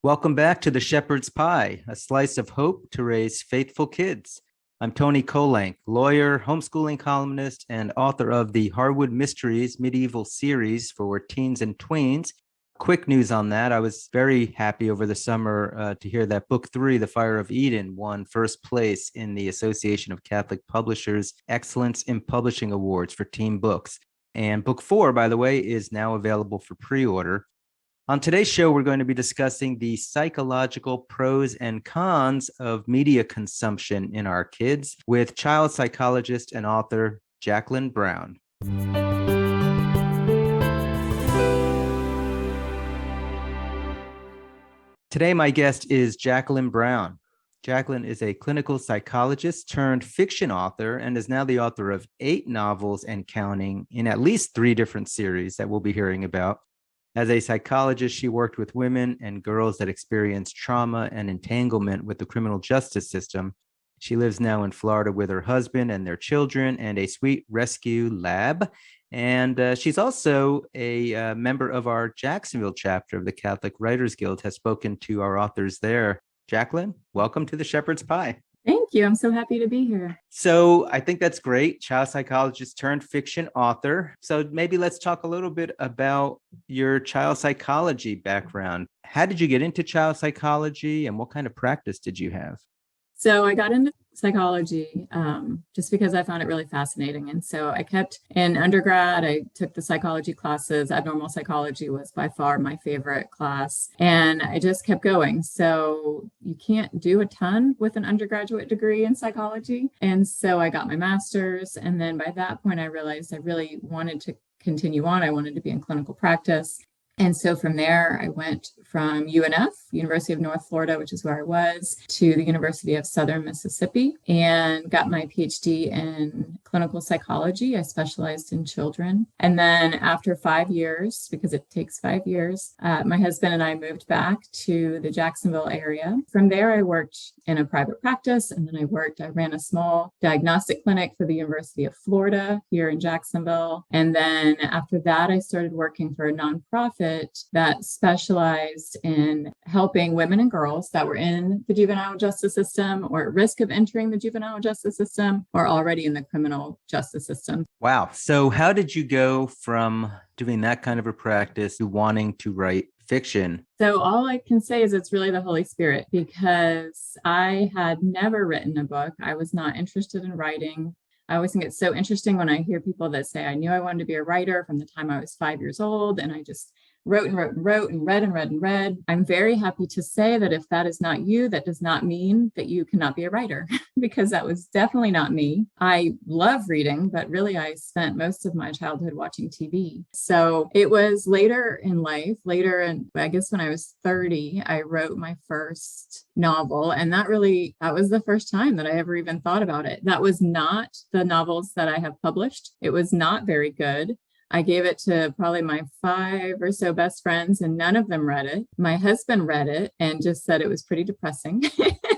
Welcome back to the Shepherd's Pie, a slice of hope to raise faithful kids. I'm Antony Kolenc, lawyer, homeschooling columnist, and author of the Harwood Mysteries medieval series for teens and tweens. Quick news on that. I was very happy over the summer to hear that Book 3, The Fire of Eden, won first place in the Association of Catholic Publishers Excellence in Publishing Awards for teen books. And Book 4, by the way, is now available for pre-order. On today's show, we're going to be discussing the psychological pros and cons of media consumption in our kids with child psychologist and author Jacqueline Brown. Today, my guest is Jacqueline Brown. Jacqueline is a clinical psychologist turned fiction author and is now the author of 8 novels and counting in at least 3 different series that we'll be hearing about. As a psychologist, she worked with women and girls that experienced trauma and entanglement with the criminal justice system. She lives now in Florida with her husband and their children and a sweet rescue lab. And she's also a member of our Jacksonville chapter of the Catholic Writers Guild, has spoken to our authors there. Jacqueline, welcome to the Shepherd's Pie. Thank you. I'm so happy to be here. So I think that's great. Child psychologist turned fiction author. So maybe let's talk a little bit about your child psychology background. How did you get into child psychology and what kind of practice did you have? So I got into psychology just because I found it really fascinating. And so I kept in undergrad, I took the psychology classes. Abnormal psychology was by far my favorite class. And I just kept going. So you can't do a ton with an undergraduate degree in psychology. And so I got my master's. And then by that point, I realized I really wanted to continue on. I wanted to be in clinical practice. And so from there, I went from UNF, University of North Florida, which is where I was, to the University of Southern Mississippi and got my PhD in clinical psychology. I specialized in children. And then after 5 years, because it takes 5 years, my husband and I moved back to the Jacksonville area. From there, I worked in a private practice, and then I ran a small diagnostic clinic for the University of Florida here in Jacksonville. And then after that, I started working for a nonprofit that specialized in helping women and girls that were in the juvenile justice system or at risk of entering the juvenile justice system or already in the criminal justice system. Wow. So how did you go from doing that kind of a practice to wanting to write fiction? So all I can say is it's really the Holy Spirit, because I had never written a book. I was not interested in writing. I always think it's so interesting when I hear people that say, I knew I wanted to be a writer from the time I was 5 years old, and I just wrote and wrote and wrote and read and read and read. I'm very happy to say that if that is not you, that does not mean that you cannot be a writer, because that was definitely not me. I love reading, but really I spent most of my childhood watching TV. So it was later in life, I guess when I was 30, I wrote my first novel. And that was the first time that I ever even thought about it. That was not the novels that I have published. It was not very good. I gave it to probably my 5 or so best friends, and none of them read it. My husband read it and just said it was pretty depressing.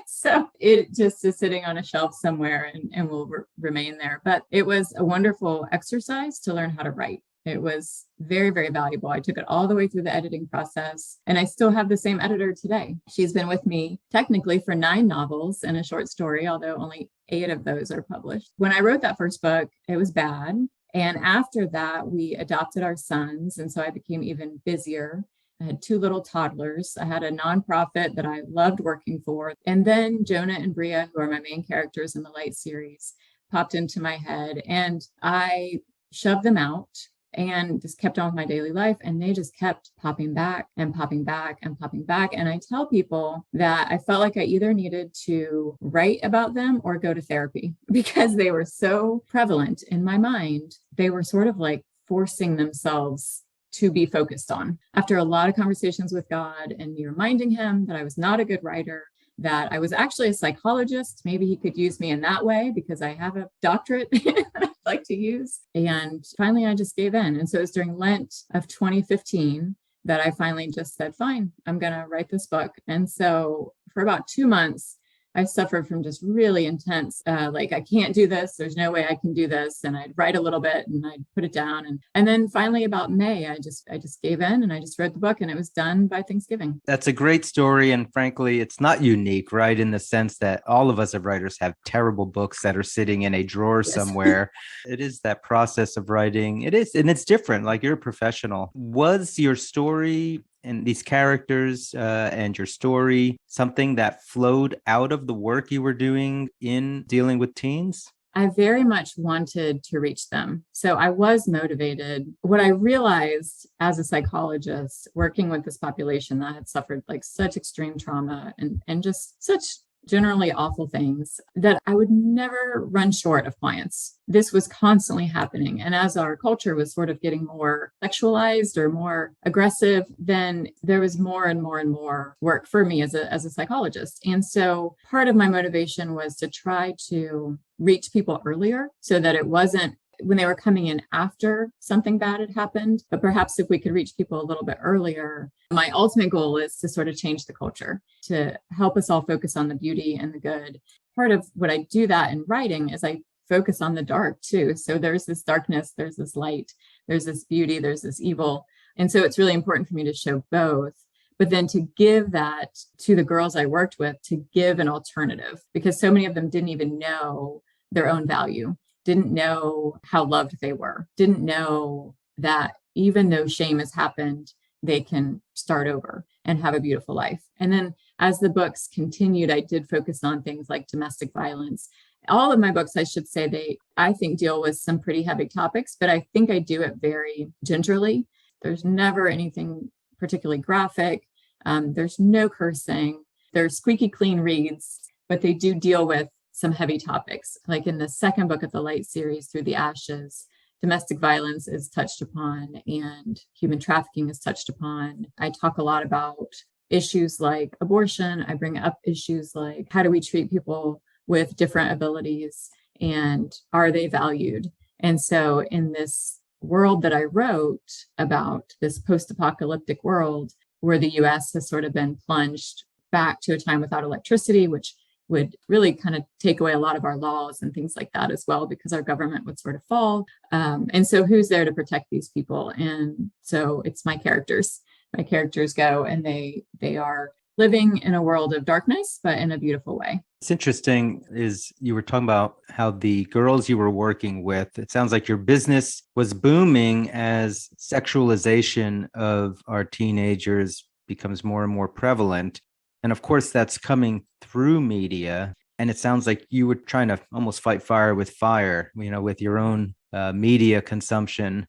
So it just is sitting on a shelf somewhere and will remain there. But it was a wonderful exercise to learn how to write. It was very, very valuable. I took it all the way through the editing process, and I still have the same editor today. She's been with me technically for 9 novels and a short story, although only 8 of those are published. When I wrote that first book, it was bad. And after that, we adopted our sons. And so I became even busier. I had 2 little toddlers. I had a nonprofit that I loved working for. And then Jonah and Bria, who are my main characters in the Light series, popped into my head. And I shoved them out and just kept on with my daily life. And they just kept popping back and popping back and popping back. And I tell people that I felt like I either needed to write about them or go to therapy, because they were so prevalent in my mind. They were sort of like forcing themselves to be focused on. After a lot of conversations with God and me reminding him that I was not a good writer, that I was actually a psychologist, maybe he could use me in that way because I have a doctorate that I'd like to use. And finally, I just gave in. And so it was during Lent of 2015 that I finally just said, fine, I'm going to write this book. And so for about 2 months, I suffered from just really intense, like, I can't do this. There's no way I can do this. And I'd write a little bit and I'd put it down. And then finally about May, I just gave in and I just wrote the book, and it was done by Thanksgiving. That's a great story. And frankly, it's not unique, right? In the sense that all of us as writers have terrible books that are sitting in a drawer somewhere. It is that process of writing. It is, and it's different. Like, you're a professional. Was your story and these characters and your story something that flowed out of the work you were doing in dealing with teens? I very much wanted to reach them. So I was motivated. What I realized as a psychologist working with this population that had suffered like such extreme trauma and just such generally awful things, that I would never run short of clients. This was constantly happening. And as our culture was sort of getting more sexualized or more aggressive, then there was more and more and more work for me as a psychologist. And so part of my motivation was to try to reach people earlier so that it wasn't when they were coming in after something bad had happened, but perhaps if we could reach people a little bit earlier. My ultimate goal is to sort of change the culture, to help us all focus on the beauty and the good. Part of what I do that in writing is I focus on the dark too. So there's this darkness, there's this light, there's this beauty, there's this evil. And so it's really important for me to show both, but then to give that to the girls I worked with, to give an alternative, because so many of them didn't even know their own value, didn't know how loved they were, didn't know that even though shame has happened, they can start over and have a beautiful life. And then as the books continued, I did focus on things like domestic violence. All of my books, I should say, I think deal with some pretty heavy topics, but I think I do it very gingerly. There's never anything particularly graphic. There's no cursing. There's squeaky clean reads, but they do deal with some heavy topics. Like in the second book of the Light series, Through the Ashes, domestic violence is touched upon and human trafficking is touched upon. I talk a lot about issues like abortion. I bring up issues like, how do we treat people with different abilities and are they valued? And so in this world that I wrote about, this post-apocalyptic world where the US has sort of been plunged back to a time without electricity, which would really kind of take away a lot of our laws and things like that as well, because our government would sort of fall. And so who's there to protect these people? And so it's my characters. My characters go and they are living in a world of darkness, but in a beautiful way. It's interesting is you were talking about how the girls you were working with, it sounds like your business was booming as sexualization of our teenagers becomes more and more prevalent. And of course, that's coming through media. And it sounds like you were trying to almost fight fire, with your own media consumption.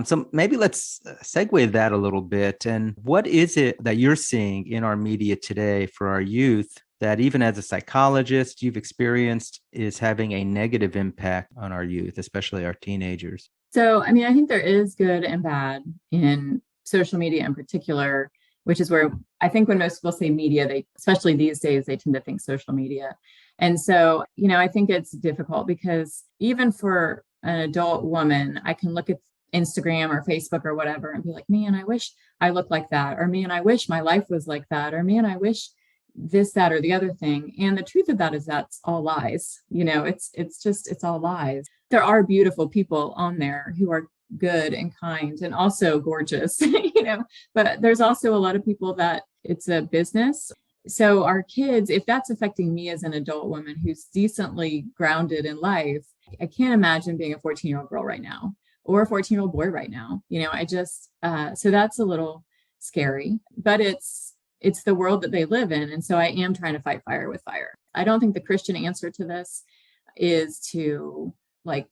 So maybe let's segue that a little bit. And what is it that you're seeing in our media today for our youth that even as a psychologist you've experienced is having a negative impact on our youth, especially our teenagers? So, I mean, I think there is good and bad in social media in particular, which is where I think when most people say media, especially these days, they tend to think social media. And so, I think it's difficult because even for an adult woman, I can look at Instagram or Facebook or whatever and be like, man, I wish I looked like that. Or man, I wish my life was like that. Or man, I wish this, that, or the other thing. And the truth of that is that's all lies. It's all lies. There are beautiful people on there who are good and kind and also gorgeous, but there's also a lot of people that it's a business. So our kids, if that's affecting me as an adult woman who's decently grounded in life, I can't imagine being a 14-year-old girl right now or a 14-year-old boy right now. So that's a little scary, but it's the world that they live in. And so I am trying to fight fire with fire. I don't think the Christian answer to this is to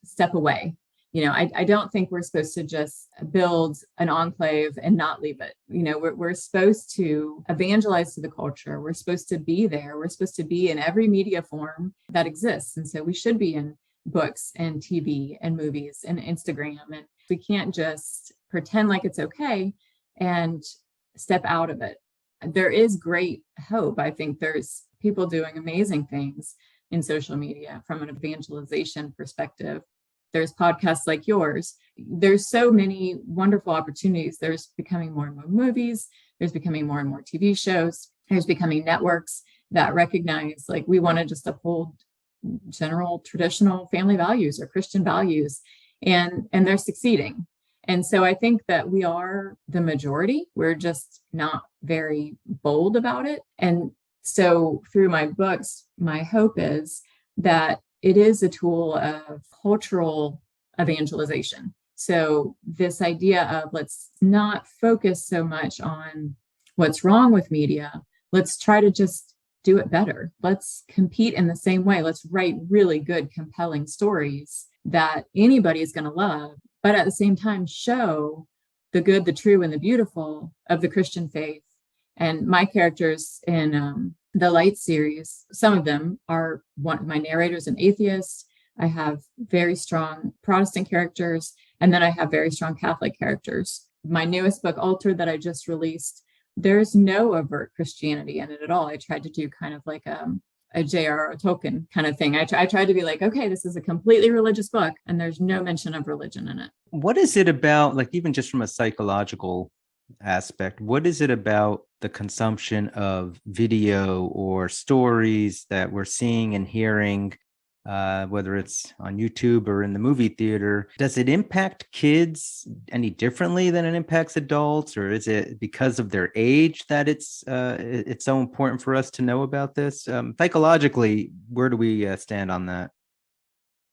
step away. I don't think we're supposed to just build an enclave and not leave it. We're supposed to evangelize to the culture. We're supposed to be there. We're supposed to be in every media form that exists. And so we should be in books and TV and movies and Instagram. And we can't just pretend like it's okay and step out of it. There is great hope. I think there's people doing amazing things in social media from an evangelization perspective. There's podcasts like yours. There's so many wonderful opportunities. There's becoming more and more movies. There's becoming more and more TV shows. There's becoming networks that recognize, like, we want to just uphold general traditional family values or Christian values, and they're succeeding. And so I think that we are the majority. We're just not very bold about it. And so through my books, my hope is that it is a tool of cultural evangelization. So this idea of, let's not focus so much on what's wrong with media. Let's try to just do it better. Let's compete in the same way. Let's write really good, compelling stories that anybody is going to love, but at the same time show the good, the true, and the beautiful of the Christian faith. And my characters in the Light series, some of them are my narrator's an atheist. I have very strong Protestant characters, and then I have very strong Catholic characters. My newest book, Altered, that I just released, there's no overt Christianity in it at all. I tried to do kind of like a J.R.R. Tolkien kind of thing. I tried to be like, okay, this is a completely religious book, and there's no mention of religion in it. What is it about, like, even just from a psychological aspect, what is it about the consumption of video or stories that we're seeing and hearing, whether it's on YouTube or in the movie theater? Does it impact kids any differently than it impacts adults, or is it because of their age that it's so important for us to know about this? Psychologically, where do we stand on that?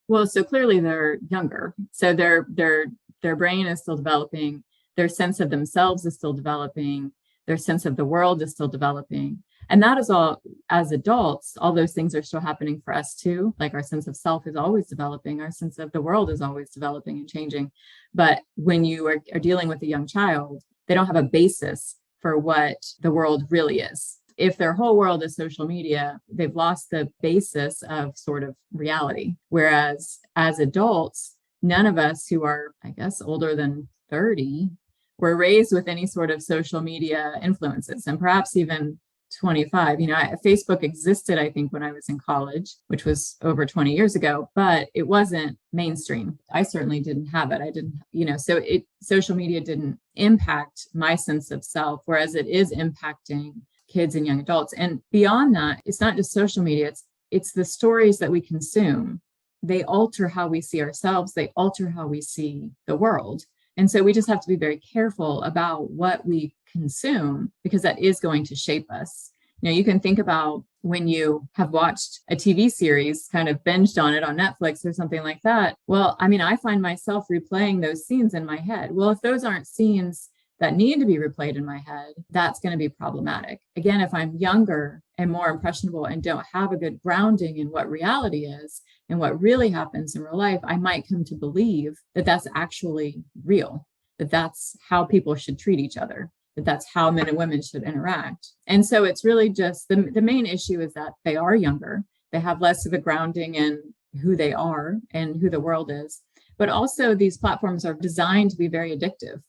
Well, so clearly they're younger, so their brain is still developing. Their sense of themselves is still developing. Their sense of the world is still developing. And that is all, as adults, all those things are still happening for us too. Like, our sense of self is always developing. Our sense of the world is always developing and changing. But when you are dealing with a young child, they don't have a basis for what the world really is. If their whole world is social media, they've lost the basis of sort of reality. Whereas as adults, none of us who are, I guess, older than 30 were raised with any sort of social media influences, and perhaps even 25. Facebook existed, I think, when I was in college, which was over 20 years ago, but it wasn't mainstream. I certainly didn't have it. I didn't, so social media didn't impact my sense of self, whereas it is impacting kids and young adults. And beyond that, it's not just social media, it's the stories that we consume. They alter how we see ourselves. They alter how we see the world. And so we just have to be very careful about what we consume, because that is going to shape us. You can think about when you have watched a TV series, kind of binged on it on Netflix or something like that. Well, I find myself replaying those scenes in my head. Well, if those aren't scenes that need to be replayed in my head, that's going to be problematic. Again, if I'm younger and more impressionable and don't have a good grounding in what reality is and what really happens in real life, I might come to believe that that's actually real, that that's how people should treat each other, that that's how men and women should interact. And so it's really just the main issue is that they are younger. They have less of a grounding in who they are and who the world is. But also, these platforms are designed to be very addictive.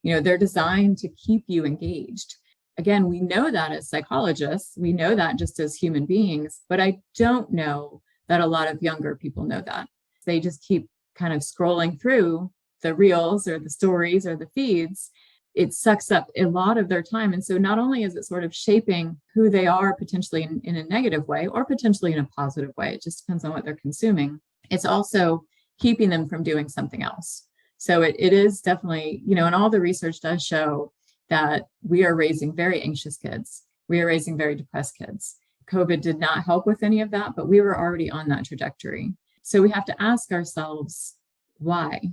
They're designed to keep you engaged. Again, we know that as psychologists, we know that just as human beings, but I don't know that a lot of younger people know that. They just keep kind of scrolling through the reels or the stories or the feeds. It sucks up a lot of their time. And so not only is it sort of shaping who they are potentially in a negative way or potentially in a positive way, it just depends on what they're consuming. It's also keeping them from doing something else. So it is definitely, and all the research does show that we are raising very anxious kids. We are raising very depressed kids. COVID did not help with any of that, but we were already on that trajectory. So we have to ask ourselves, why?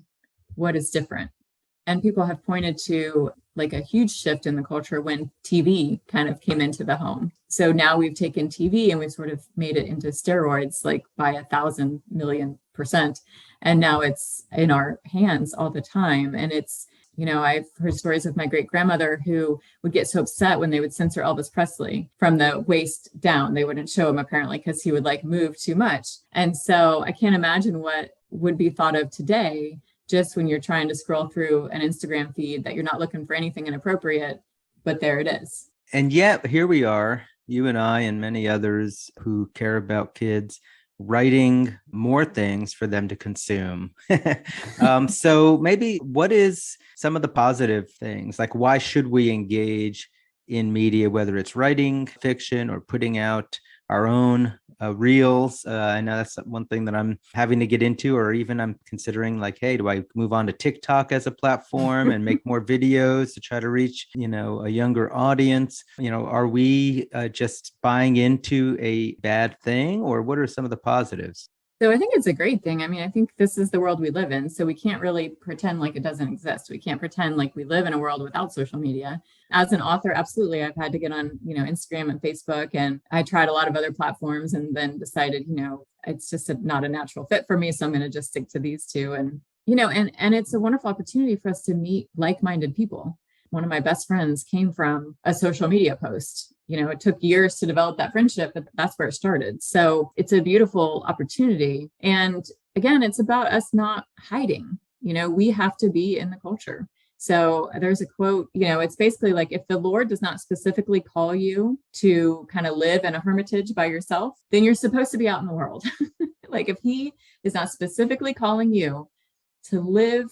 What is different? And people have pointed to like a huge shift in the culture when TV kind of came into the home. So now we've taken TV and we've sort of made it into steroids, like by 1,000 million %. And now it's in our hands all the time. And it's, I've heard stories of my great grandmother who would get so upset when they would censor Elvis Presley from the waist down. They wouldn't show him apparently because he would move too much. And so I can't imagine what would be thought of today, just when you're trying to scroll through an Instagram feed, that you're not looking for anything inappropriate, but there it is. And yet here we are, you and I and many others who care about kids. writing more things for them to consume. So maybe what is some of the positive things? Like, why should we engage in media, whether it's writing fiction or putting out our own reels? I know that's one thing that I'm having to get into, or even I'm considering like, hey, do I move on to TikTok as a platform and make more videos to try to reach, a younger audience? Are we just buying into a bad thing, or what are some of the positives? So I think it's a great thing. I mean, I think this is the world we live in. So we can't really pretend like it doesn't exist. We can't pretend like we live in a world without social media. As an author, absolutely, I've had to get on, Instagram and Facebook, and I tried a lot of other platforms and then decided, it's just not a natural fit for me. So I'm going to just stick to these two. And, and it's a wonderful opportunity for us to meet like-minded people. One of my best friends came from a social media post. It took years to develop that friendship, but that's where it started. So it's a beautiful opportunity. And again, it's about us not hiding. We have to be in the culture. So there's a quote, it's basically like, if the Lord does not specifically call you to kind of live in a hermitage by yourself, then you're supposed to be out in the world. Like, if he is not specifically calling you to live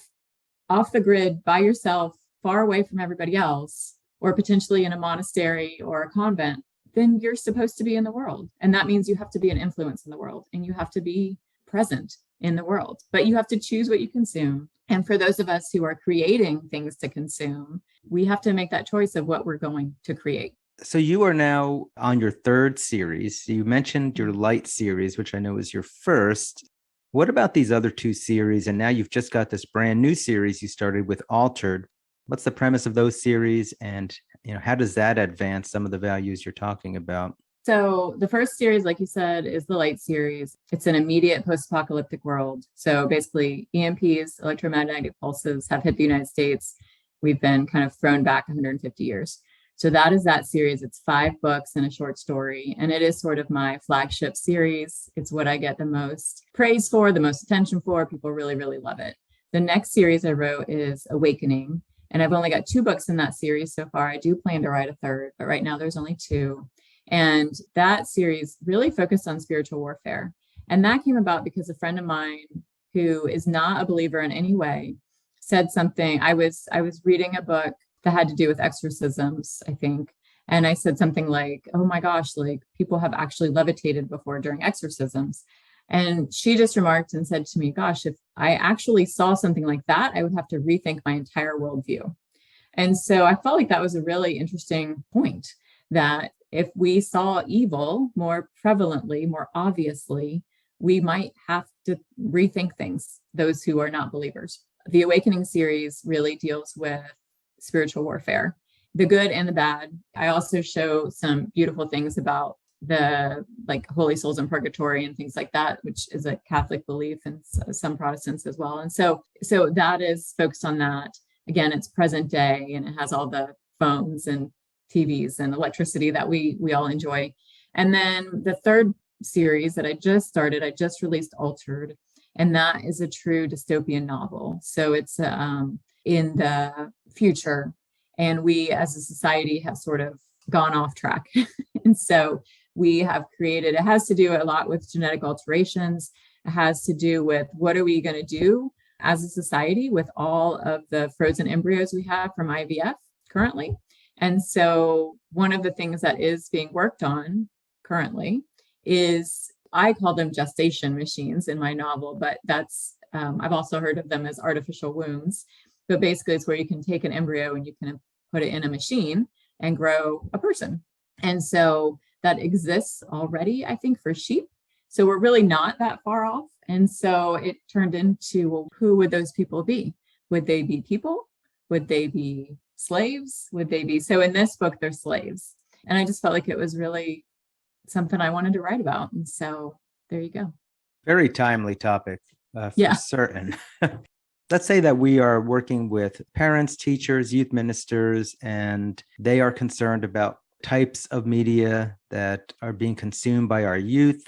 off the grid by yourself, far away from everybody else, or potentially in a monastery or a convent, then you're supposed to be in the world. And that means you have to be an influence in the world, and you have to be present in the world, but you have to choose what you consume. And for those of us who are creating things to consume, we have to make that choice of what we're going to create. So you are now on your third series. You mentioned your Light series, which I know is your first. What about these other two series? And now you've just got this brand new series you started with Altered. What's the premise of those series, and how does that advance some of the values you're talking about? So the first series, like you said, is the Light series. It's an immediate post-apocalyptic world. So basically, EMPs, electromagnetic pulses, have hit the United States. We've been kind of thrown back 150 years. So that is that series. It's 5 books and a short story, and it is sort of my flagship series. It's what I get the most praise for, the most attention for. People really, really love it. The next series I wrote is Awakening. And I've only got 2 books in that series so far. I do plan to write a third, but right now there's only 2. And that series really focused on spiritual warfare. And that came about because a friend of mine who is not a believer in any way said something. I was reading a book that had to do with exorcisms, I think. And I said something like, oh my gosh, like, people have actually levitated before during exorcisms. And she just remarked and said to me, gosh, if I actually saw something like that, I would have to rethink my entire worldview. And so I felt like that was a really interesting point, that if we saw evil more prevalently, more obviously, we might have to rethink things, those who are not believers. The Awakening series really deals with spiritual warfare, the good and the bad. I also show some beautiful things about the holy souls in purgatory and things like that, which is a Catholic belief, and some Protestants as well. And so that is focused on that. Again, it's present day, and it has all the phones and TVs and electricity that we all enjoy. And then the third series that I just started, I just released Altered, and that is a true dystopian novel. So it's in the future, and we as a society have sort of gone off track. And so we have created, it has to do a lot with genetic alterations. It has to do with what are we going to do as a society with all of the frozen embryos we have from IVF currently. And so one of the things that is being worked on currently is, I call them gestation machines in my novel, but that's, I've also heard of them as artificial wombs. But basically it's where you can take an embryo and you can put it in a machine and grow a person. And so that exists already, I think, for sheep. So we're really not that far off. And so it turned into, well, who would those people be? Would they be people? Would they be slaves? Would they be? So in this book, they're slaves. And I just felt like it was really something I wanted to write about. And so there you go. Very timely topic, for Yeah. certain. Let's say that we are working with parents, teachers, youth ministers, and they are concerned about types of media that are being consumed by our youth.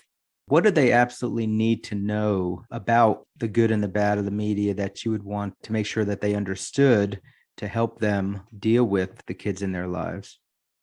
What do they absolutely need to know about the good and the bad of the media that you would want to make sure that they understood to help them deal with the kids in their lives?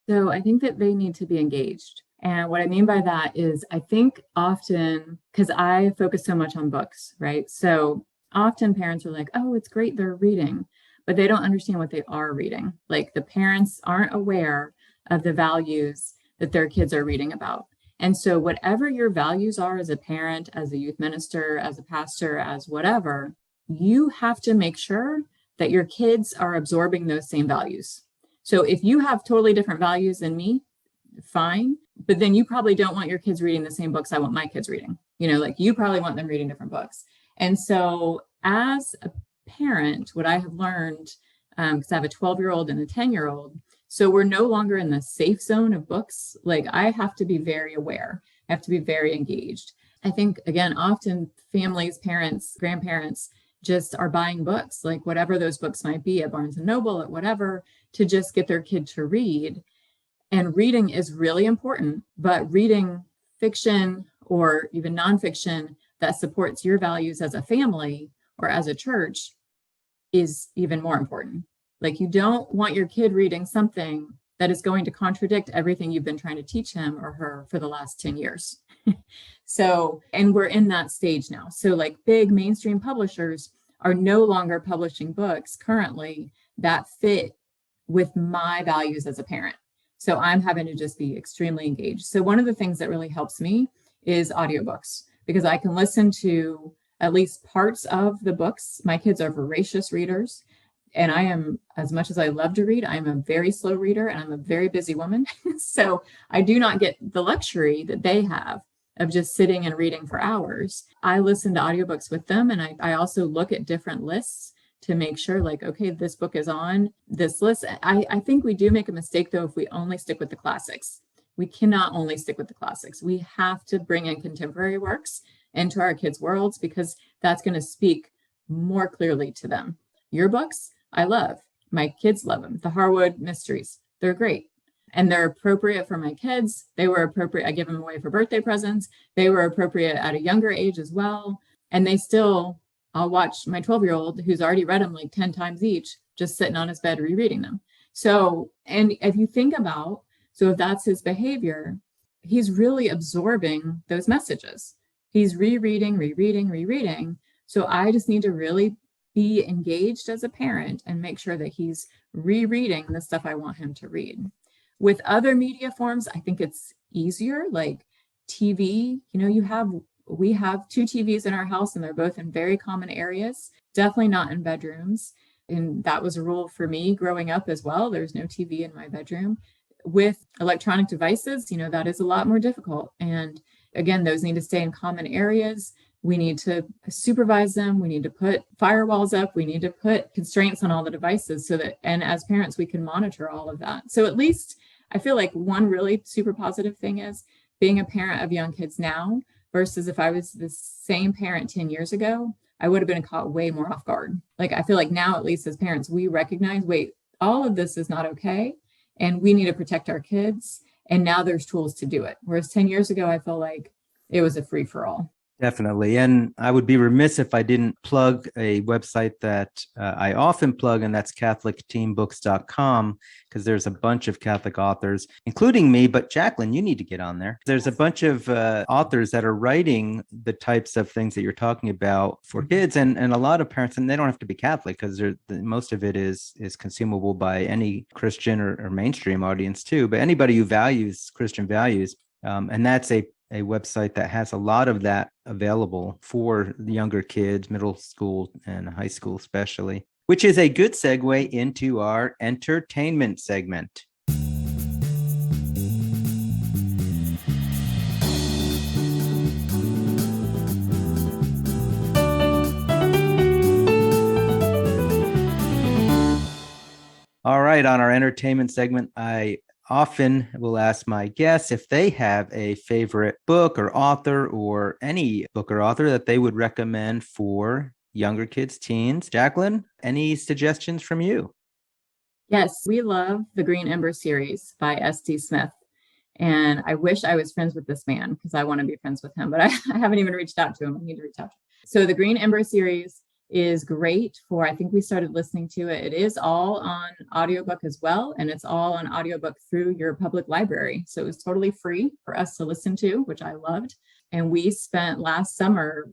So I think that they need to be engaged. And what I mean by that is I think often, because I focus so much on books, right? So often parents are like, oh, it's great they're reading, but they don't understand what they are reading. Like the parents aren't aware of the values that their kids are reading about. And so whatever your values are as a parent, as a youth minister, as a pastor, as whatever, you have to make sure that your kids are absorbing those same values. So if you have totally different values than me, fine. But then you probably don't want your kids reading the same books I want my kids reading. Like you probably want them reading different books. And so as a parent, what I have learned, because I have a 12-year-old and a 10-year-old, so we're no longer in the safe zone of books. Like I have to be very aware. I have to be very engaged. I think, again, often families, parents, grandparents just are buying books, like whatever those books might be at Barnes and Noble, at whatever, to just get their kid to read. And reading is really important, but reading fiction or even nonfiction that supports your values as a family or as a church is even more important. Like you don't want your kid reading something that is going to contradict everything you've been trying to teach him or her for the last 10 years. So, and we're in that stage now. So like big mainstream publishers are no longer publishing books currently that fit with my values as a parent. So I'm having to just be extremely engaged. So one of the things that really helps me is audiobooks, because I can listen to at least parts of the books. My kids are voracious readers. And I am, as much as I love to read, I'm a very slow reader and I'm a very busy woman. So I do not get the luxury that they have of just sitting and reading for hours. I listen to audiobooks with them. And I also look at different lists to make sure like, okay, this book is on this list. I think we do make a mistake though, if we only stick with the classics. We cannot only stick with the classics. We have to bring in contemporary works into our kids' worlds, because that's going to speak more clearly to them. Your books, I love. My kids love them. The Harwood mysteries, they're great. And they're appropriate for my kids. They were appropriate. I give them away for birthday presents. They were appropriate at a younger age as well. And they still, I'll watch my 12-year-old who's already read them like 10 times each, just sitting on his bed rereading them. So, and if you think about, so if that's his behavior, he's really absorbing those messages. He's rereading. So I just need to really be engaged as a parent and make sure that he's rereading the stuff I want him to read. With other media forms, I think it's easier, like TV. We have 2 TVs in our house and they're both in very common areas, definitely not in bedrooms. And that was a rule for me growing up as well. There's no TV in my bedroom. With electronic devices, that is a lot more difficult. And again, those need to stay in common areas. We need to supervise them. We need to put firewalls up. We need to put constraints on all the devices so that, and as parents, we can monitor all of that. So at least I feel like one really super positive thing is being a parent of young kids now versus if I was the same parent 10 years ago, I would have been caught way more off guard. Like, I feel like now, at least as parents, we recognize, wait, all of this is not okay. And we need to protect our kids. And now there's tools to do it. Whereas 10 years ago, I felt like it was a free for all. Definitely. And I would be remiss if I didn't plug a website that I often plug, and that's catholicteenbooks.com, because there's a bunch of Catholic authors, including me. But Jacqueline, you need to get on there. There's a bunch of authors that are writing the types of things that you're talking about for kids, and a lot of parents, and they don't have to be Catholic, because most of it is consumable by any Christian or mainstream audience too. But anybody who values Christian values, and that's a website that has a lot of that available for the younger kids, middle school and high school especially, which is a good segue into our entertainment segment. All right, on our entertainment segment, I often will ask my guests if they have a favorite book or author, or any book or author that they would recommend for younger kids, teens. Jacqueline, any suggestions from you? Yes, we love the Green Ember series by S.D. Smith. And I wish I was friends with this man, because I want to be friends with him, but I haven't even reached out to him. I need to reach out to him. So the Green Ember series is great for, I think we started listening to it. It is all on audiobook as well. And it's all on audiobook through your public library. So it was totally free for us to listen to, which I loved. And we spent last summer,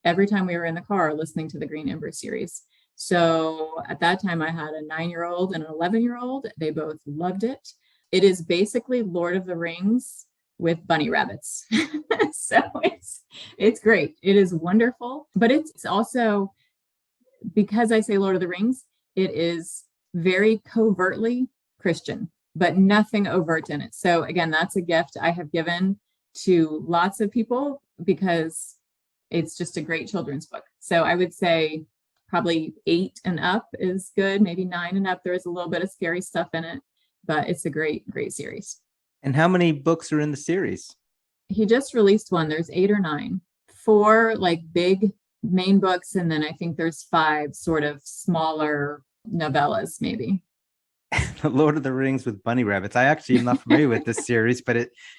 every time we were in the car, listening to the Green Ember series. So at that time, I had a 9-year-old and an 11-year-old. They both loved it. It is basically Lord of the Rings with bunny rabbits. So it's great. It is wonderful. But it's also, because I say Lord of the Rings, it is very covertly Christian, but nothing overt in it. So again, that's a gift I have given to lots of people because it's just a great children's book. So I would say probably 8 and up is good. Maybe 9 and up. There is a little bit of scary stuff in it, but it's a great, great series. And how many books are in the series? He just released one. There's 8 or 9, 4 like big main books. And then I think there's 5 sort of smaller novellas, maybe. The Lord of the Rings with bunny rabbits. I actually am not familiar with this series, but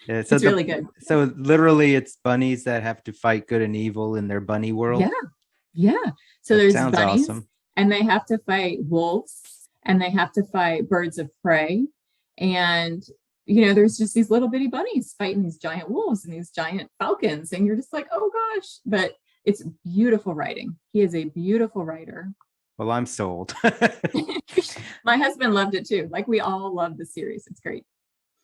it's really good. So literally it's bunnies that have to fight good and evil in their bunny world. Yeah. So there's sounds bunnies, awesome. And they have to fight wolves, and they have to fight birds of prey. And, there's just these little bitty bunnies fighting these giant wolves and these giant falcons. And you're just like, oh gosh, but it's beautiful writing. He is a beautiful writer. Well, I'm sold. My husband loved it too. Like we all love the series. It's great.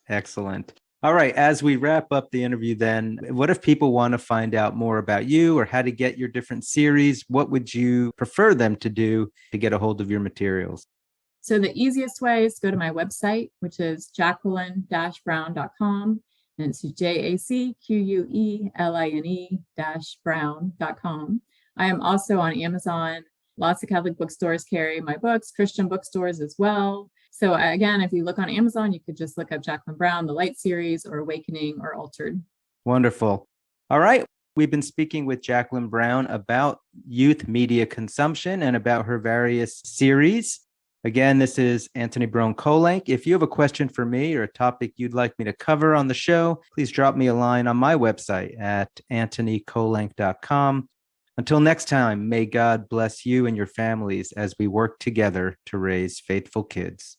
Excellent. All right. As we wrap up the interview, then, what if people want to find out more about you or how to get your different series? What would you prefer them to do to get a hold of your materials? So the easiest way is to go to my website, which is Jacqueline-Brown.com. And it's JACQUELINE-Brown.com. I am also on Amazon. Lots of Catholic bookstores carry my books, Christian bookstores as well. So again, if you look on Amazon, you could just look up Jacqueline Brown, the Light series, or Awakening, or Altered. Wonderful. All right. We've been speaking with Jacqueline Brown about youth media consumption and about her various series. Again, this is Antony Barone Kolenc. If you have a question for me or a topic you'd like me to cover on the show, please drop me a line on my website at antonykolenc.com. Until next time, may God bless you and your families as we work together to raise faithful kids.